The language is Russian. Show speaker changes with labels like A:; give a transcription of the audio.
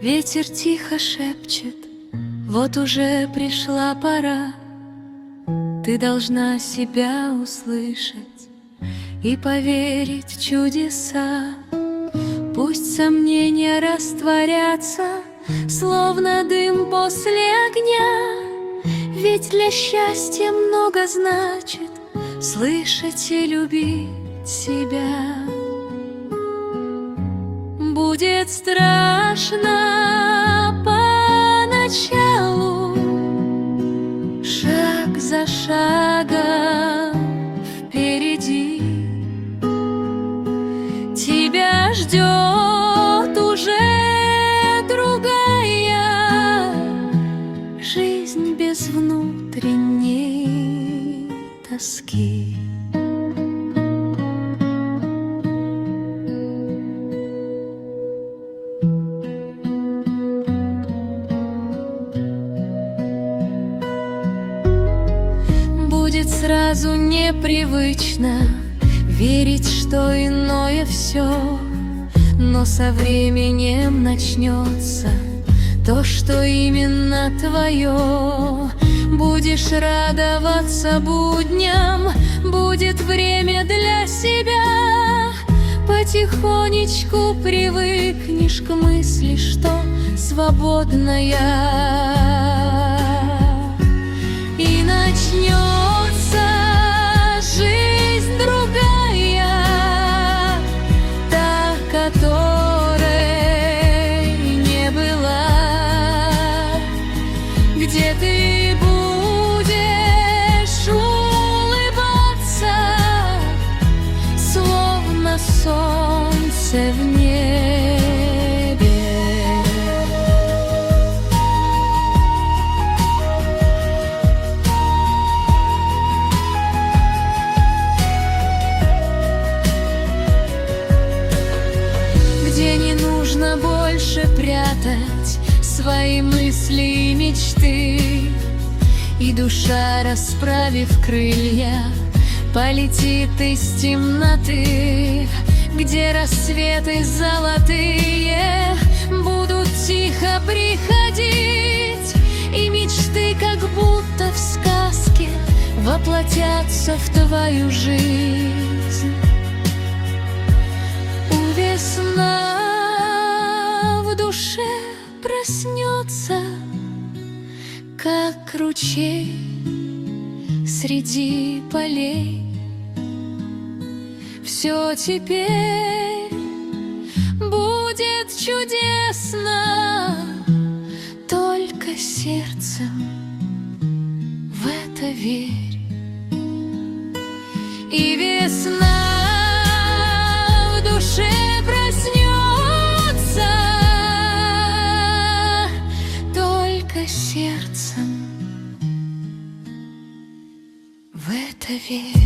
A: Ветер тихо шепчет: вот уже пришла пора. Ты должна себя услышать и поверить в чудеса. Пусть сомнения растворятся, словно дым после огня. Ведь для счастья много значит слышать и любить себя. Будет страшно поначалу, шаг за шагом впереди. Тебя ждет уже другая жизнь без внутренней тоски. Будет сразу непривычно верить, что иное все, но со временем начнется то, что именно твое. Будешь радоваться будням, будет время для себя. Потихонечку привыкнешь к мысли, что свободная. И начнется жизнь другая, та, которой не была, где ты будешь улыбаться, словно солнце в небе. Где не нужно больше прятать свои мысли и мечты, и душа, расправив крылья, полетит из темноты. Где рассветы золотые будут тихо приходить, и мечты, как будто в сказке, воплотятся в твою жизнь. Весна в душе проснется, как ручей среди полей. Все теперь будет чудесно, только сердцем в это верь. И весна в душе проснется, только сердцем в это верь.